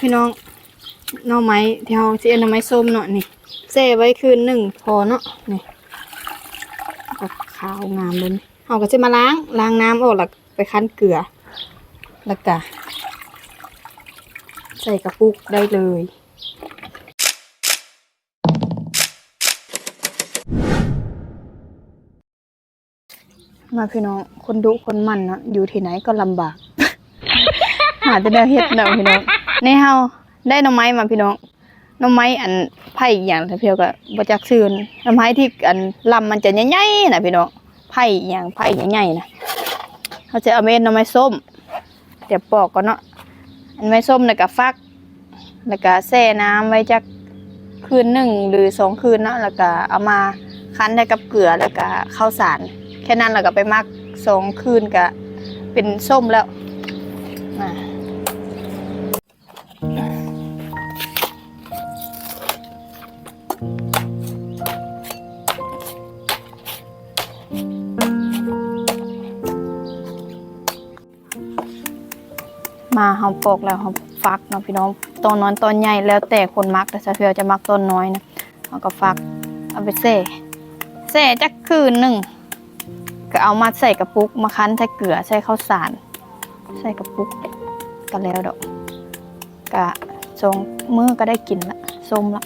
พี่น้องหน่อไม้ที่เราสิเอาหน่อไม้ส้มเนาะนี่แช่ไว้คืนหนึ่งพอเนาะนี่ก็ขาวงามเลยเราก็จะมาล้างน้ำออกแล้วไปคั้นเกลือแล้วก็ใส่กระปุกได้เลยมาพี่น้องคนดุคนมันเนาะอยู่ที่ไหนก็ลำบาก หาแต่แนวเฮ็ดเนาะพี่น้องในเฮาได้หน่อไม้มาพี่น้องหน่อไม้อันไผ่อย่างแต่เพียวก็บ่จักชื่อหน่อไม้ที่อันลำมันจะใหญ่ๆน่ะพี่น้องไผ่อย่างไผ่ใหญ่ๆน่ะเขาจะเอาเม็ดหน่อไม้ส้มเดี๋ยวปอกก่อนเนาะอันไม้ส้มแล้วก็ฟักแล้วก็แช่น้ำไว้จักคืนหนึ่งหรือ2คืนเนาะแล้วก็เอามาคั้นได้กับเกลือแล้วก็ข้าวสารแค่นั้นแล้วก็ไปหมัก2คืนก็เป็นส้มแล้วมาเฮาปอกแล้วเฮาฟักเนาะพี่น้องตอนน้อยตอนใหญ่แล้วแต่คนมักแต่ซะเพียวจะมักตอนน้อยนะเฮาก็ฟักเอาไปแช่จักคืนหนึ่งก็เอามาใส่กระปุกมาคั้นใส่เกลือใส่ข้าวสารใส่กระปุกก็แล้วดอกก็2 มื้อก็ได้กินละส้มละ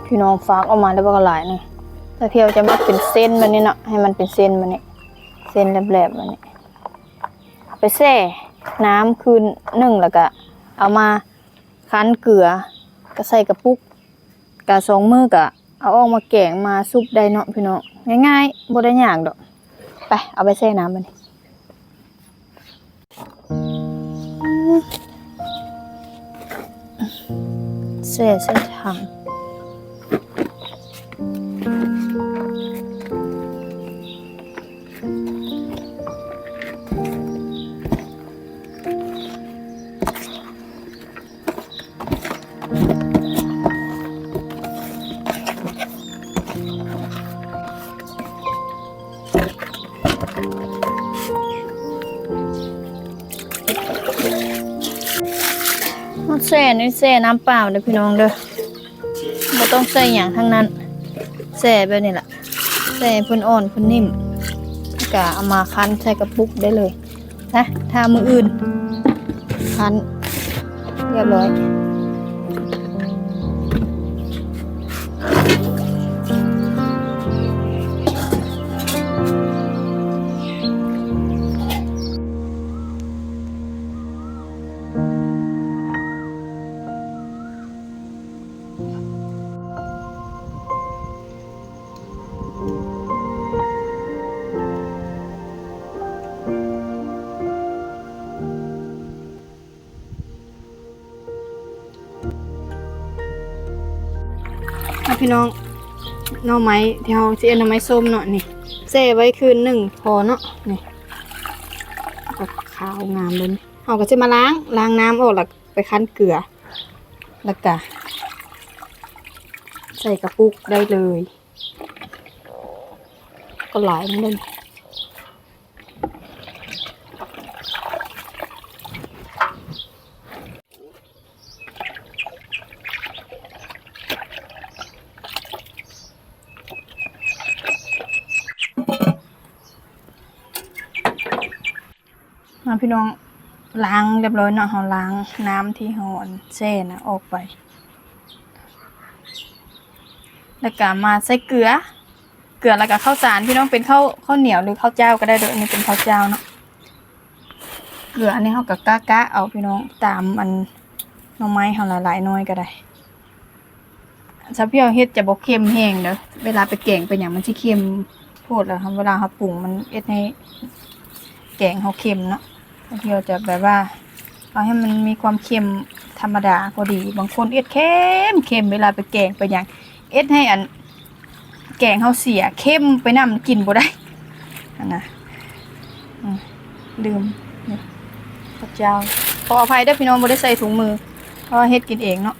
พี่น้องฟักออกมาได้บ่หลายนี่แต่เพียวจะมักเป็นเส้นแบบนี้เนาะให้มันเป็นเส้นแบบนี้เส้นแหลมๆแบบนี้ไปแช่น้ำคืนหนึ่งแล้วก็เอามาคั้นเกลือก็ใส่กระปุกกะ2 มื้อก็เอาออกมาแกงมาซุปได้เนาะพี่น้องง่ายๆบ่ได้ยากดอกไปเอาไปแช่น้ำบัดนี้แช่ถังแช่นี่แช่น้ำเปล่าเด้อพี่น้องเด้อบ่ต้องใส่หยังทั้งนั้นแช่แบบนี้ล่ะแช่เพิ่นอ่อนเพิ่นนิ่มก็เอามาคั้นใส่กระปุกได้เลยนะถ้ามื้ออื่นคั้นเรียบร้อยพี่น้องหน่อไม้ที่เราสิเอาหน่อไม้ส้มเนาะนี่แช่ไว้คืนหนึ่งพอเนาะนี่ก็ขาวงามเลยเราก็จะมาล้างน้ำออกแล้วไปคั้นเกลือแล้วก็ใส่กระปุกได้เลยก็หลายเลยพี่น้องล้างเรียบร้อยเนาะเราล้างน้ำที่เราแช่นะออกไปแล้วก็มาใส่เกลือ เกลือแล้วก็ข้าวสารพี่น้องเป็นข้าวเหนียวหรือข้าวเจ้าก็ได้เด้ออันนี้เป็นข้าวเจ้าเนาะเกลืออันนี้เขาก็กะเอาพี่น้องตามอันหน่อไม้เขาหลายๆน้อยก็ได้ถ้าพี่เอาเฮ็ดจะบ่เค็มแห้งเด้อเวลาไปแกงไปหยังมันสิเค็มโพดแล้วครับเวลาเขาปรุงมันเฮ็ดให้แกงเขาเค็มเนาะพี่เอาจะแบบว่าเอาให้มันมีความเค็มธรรมดาพอดีบางคนเอ็ดเค็มเวลาไปแกงไปหยังเอ็ดให้อันแกงเขาเสียเข้มไปน้ำกินบ่ได้นะลืมนี่พระเจ้าขออภัยด้วยพี่น้องบ่ได้ใส่ถุงมือเพราะเฮ็ดกินเองเนาะ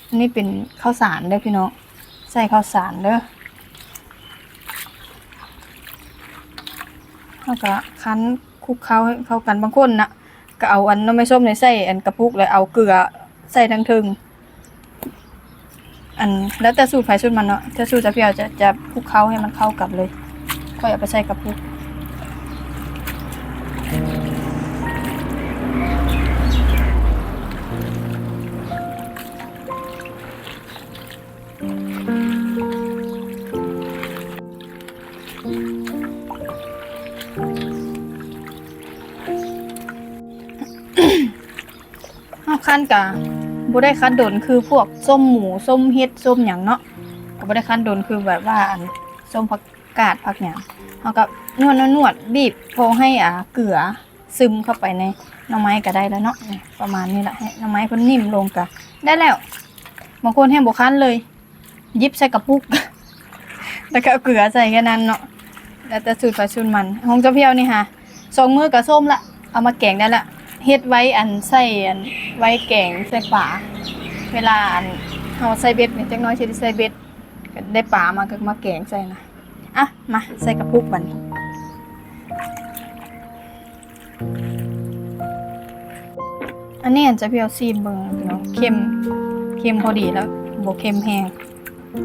อันนี้เป็นข้าวสารเด้อพี่น้องใส่ข้าวสารเด้อแล้วก็คั้นคลุกเคล้าให้เข้ากันบางคนนะก็เอาอันน้ำไม่ส้มในใส่อันกระปุกเลยเอาเกลือใส่ทั้งทึงอันแล้วแต่สูตรไฟสูตรมันเนาะถ้าสูตรจะพี่เอาจะคลุกเคล้าให้มันเข้ากับเลยค่อยเอาไปใส่กระปุกขั้นกะบ่ได้คั้นดนคือพวกส้มหมูส้มเฮ็ดส้มหยังเนาะก็บ่ได้คั้นดนคือแบบว่าอันส้มผักกาดผักหยังเฮาก็นวดบีบพอให้เกลือซึมเข้าไปในหน่อไม้ก็ได้แล้วเนาะประมาณนี้แหละให้หน่อไม้เพิ่นนิ่มลงก็ได้แล้วบางคนแห้งบ่คั้นเลยยิบใส่กระปุก แล้วก็เอาเกลือใส่แค่นั้นเนาะแล้วแต่สูตรไฟสูตรมันของเจ้าเพียวนี่ค่ะ2มื้อก็ส้มละเอามาแกงได้ละเฮ็ดไว้อันใส่อันไว้แกงใส่ปลาเวลาอันเฮาใส่เบ็ดนี่จักน้อยสิได้ใส่เบ็ดก็ได้ปลามาก็มาแกงใส่นะอ่ะมาใส่กระปุกบัดนี้อันนี้อันจะเพียวซีมเบิ่งพี่น้องเค็มพอดีแล้วบ่เค็มแห้ง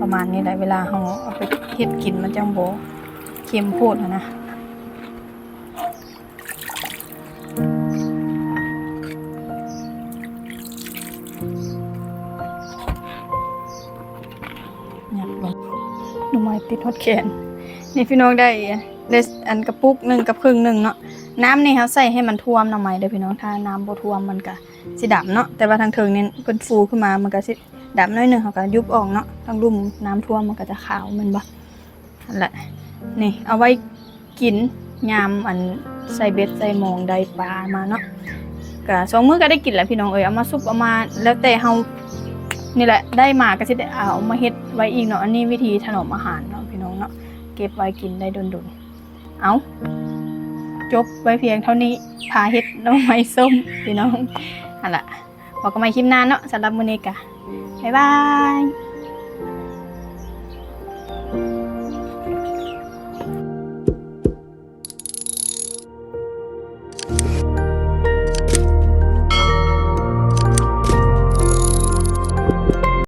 ประมาณนี้แหละเวลาเฮาเอาไปเฮ็ดกินมันจังบ่เค็มโพดนะหน่อไม้ติดฮอดแขนนี่พี่น้องได้อันกระปุกหนึ่งกับครึ่งหนึ่งเนาะน้ำนี่เขาใส่ให้มันท่วมหน่อไม้เด้อพี่น้องถ้าน้ำบ่ท่วมมันก็สิดำเนาะแต่ว่าทางเทิงนี่เพิ่นฟูขึ้นมามันก็สิดำน้อยนึงเขาก็ยุบออกเนาะทางลุ่มน้ำท่วมมันก็จะขาวแม่นบ่นั่นแหละนี่เอาไว้กินยามอันใส่เบ็ดใส่หมองได้ปลามาเนาะก็2มื้อก็ได้กินแล้วพี่น้องเอามาซุปเอามาแล้วแต่เฮานี่แหละได้มาก็สิได้เอามาเฮ็ดไว้อีกเนาะอันนี้วิธีถนอมอาหารเนาะพี่น้องเนาะเก็บไว้กินได้ดนๆเอาจบไว้เพียงเท่านี้พาเฮ็ดหน่อไม้ส้มพี่น้องนั่นล่ะพอกันใหม่คลิปหน้าเนาะสำหรับมื้อนี้ก็บ๊ายบาย